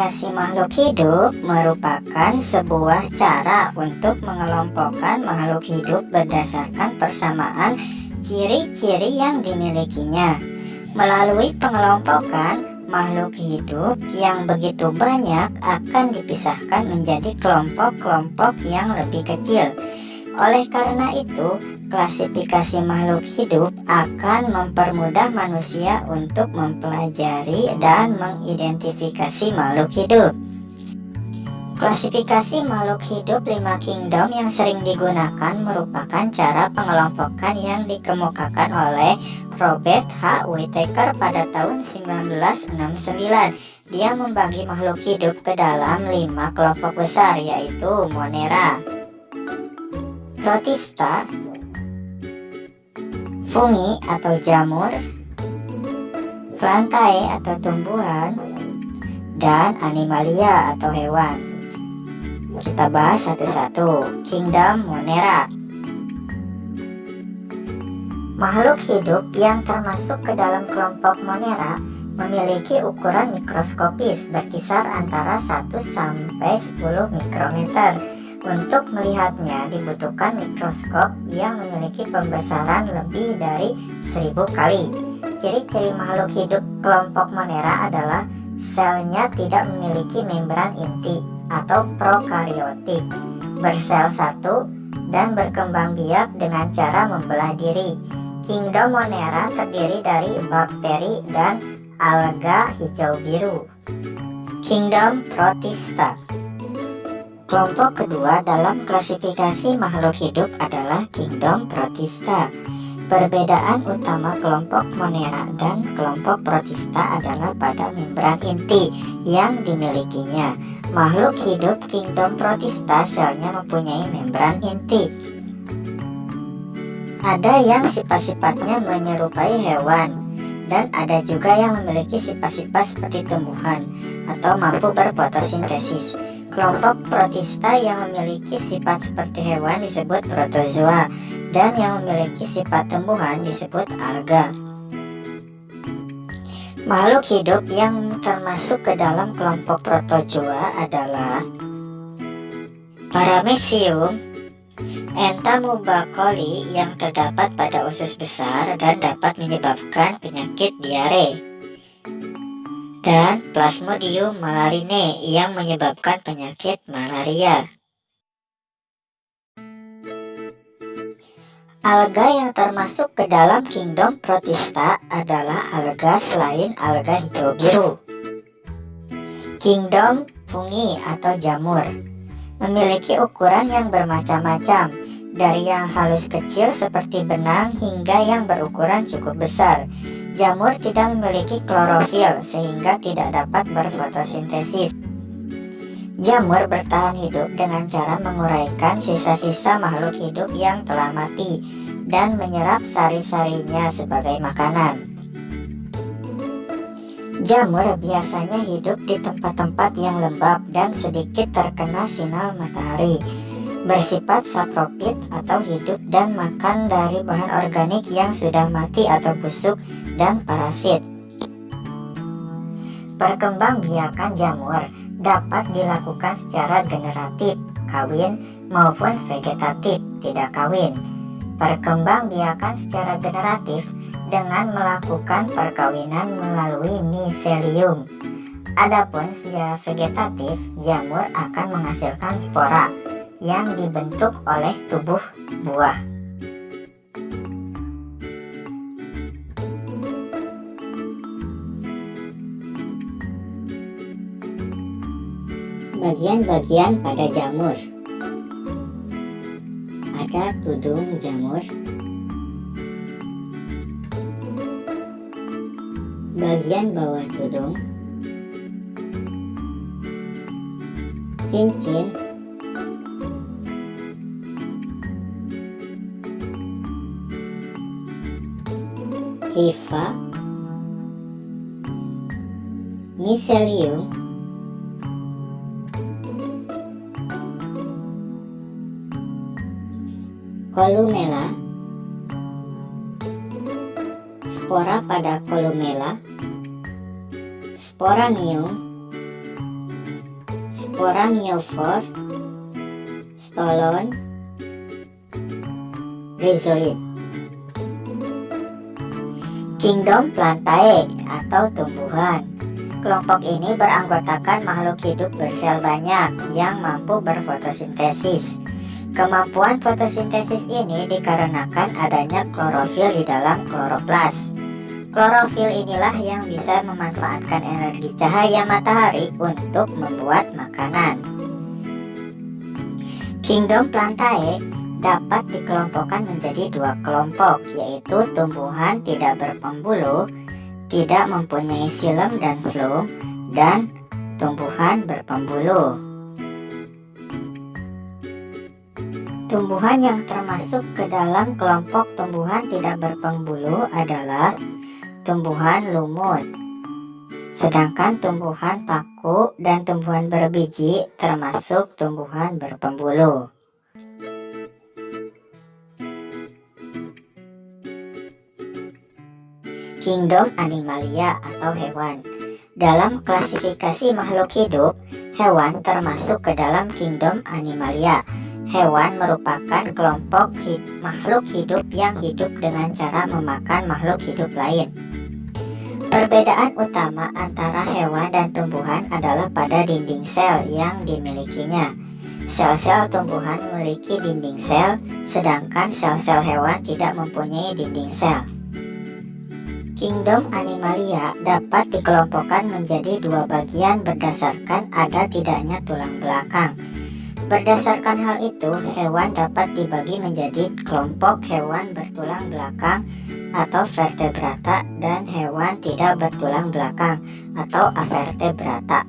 Klasifikasi makhluk hidup merupakan sebuah cara untuk mengelompokkan makhluk hidup berdasarkan persamaan ciri-ciri yang dimilikinya. Melalui pengelompokan, makhluk hidup yang begitu banyak akan dipisahkan menjadi kelompok-kelompok yang lebih kecil. Oleh karena itu, klasifikasi makhluk hidup akan mempermudah manusia untuk mempelajari dan mengidentifikasi makhluk hidup. Klasifikasi makhluk hidup 5 kingdom yang sering digunakan merupakan cara pengelompokan yang dikemukakan oleh Robert H. Whittaker pada tahun 1969. Dia membagi makhluk hidup ke dalam 5 kelompok besar, yaitu Monera, Protista, fungi atau jamur, plantae atau tumbuhan, dan animalia atau hewan. Kita bahas satu-satu. Kingdom Monera. Makhluk hidup yang termasuk ke dalam kelompok Monera memiliki ukuran mikroskopis berkisar antara 1 sampai 10 mikrometer. Untuk melihatnya dibutuhkan mikroskop yang memiliki pembesaran lebih dari 1000 kali. Ciri-ciri makhluk hidup kelompok Monera adalah selnya tidak memiliki membran inti atau prokariotik, bersel satu, dan berkembang biak dengan cara membelah diri. Kingdom Monera terdiri dari bakteri dan alga hijau biru. Kingdom Protista. Kelompok kedua dalam klasifikasi makhluk hidup adalah Kingdom Protista. Perbedaan utama kelompok Monera dan kelompok Protista adalah pada membran inti yang dimilikinya. Makhluk hidup Kingdom Protista selnya mempunyai membran inti. Ada yang sifat-sifatnya menyerupai hewan, dan ada juga yang memiliki sifat-sifat seperti tumbuhan atau mampu berfotosintesis. Kelompok Protista yang memiliki sifat seperti hewan disebut protozoa, dan yang memiliki sifat tumbuhan disebut alga. Makhluk hidup yang termasuk ke dalam kelompok protozoa adalah Paramecium, Entomobacoli yang terdapat pada usus besar dan dapat menyebabkan penyakit diare, dan Plasmodium malarinae yang menyebabkan penyakit malaria. Alga yang termasuk ke dalam Kingdom Protista adalah alga selain alga hijau biru. Kingdom fungi atau jamur memiliki ukuran yang bermacam-macam, dari yang halus kecil seperti benang hingga yang berukuran cukup besar. Jamur tidak memiliki klorofil sehingga tidak dapat berfotosintesis. Jamur bertahan hidup dengan cara menguraikan sisa-sisa makhluk hidup yang telah mati dan menyerap sari-sarinya sebagai makanan. Jamur biasanya hidup di tempat-tempat yang lembab dan sedikit terkena sinar matahari, bersifat saprofit atau hidup dan makan dari bahan organik yang sudah mati atau busuk dan parasit. Perkembangbiakan jamur dapat dilakukan secara generatif, kawin, maupun vegetatif, tidak kawin. Perkembangbiakan secara generatif dengan melakukan perkawinan melalui miselium. Adapun secara vegetatif, jamur akan menghasilkan spora yang dibentuk oleh tubuh buah. Bagian-bagian pada jamur. Ada tudung jamur, bagian bawah tudung, cincin, hifa, miselium, kolumela, spora pada kolumela, sporangium, foraminivore, stolon, rhizoid. Kingdom Plantae atau tumbuhan. Kelompok ini beranggotakan makhluk hidup bersel banyak yang mampu berfotosintesis. Kemampuan fotosintesis ini dikarenakan adanya klorofil di dalam kloroplas. Klorofil inilah yang bisa memanfaatkan energi cahaya matahari untuk membuat makanan. Kingdom Plantae dapat dikelompokkan menjadi dua kelompok, yaitu tumbuhan tidak berpembuluh, tidak mempunyai xilem dan floem, dan tumbuhan berpembuluh. Tumbuhan yang termasuk ke dalam kelompok tumbuhan tidak berpembuluh adalah tumbuhan lumut, sedangkan tumbuhan paku dan tumbuhan berbiji termasuk tumbuhan berpembuluh. Kingdom Animalia atau hewan. Dalam klasifikasi makhluk hidup, hewan termasuk ke dalam Kingdom Animalia. Hewan merupakan kelompok makhluk hidup yang hidup dengan cara memakan makhluk hidup lain. Perbedaan utama antara hewan dan tumbuhan adalah pada dinding sel yang dimilikinya. Sel-sel tumbuhan memiliki dinding sel, sedangkan sel-sel hewan tidak mempunyai dinding sel. Kingdom Animalia dapat dikelompokkan menjadi dua bagian berdasarkan ada tidaknya tulang belakang. Berdasarkan hal itu, hewan dapat dibagi menjadi kelompok hewan bertulang belakang atau vertebrata dan hewan tidak bertulang belakang atau avertebrata.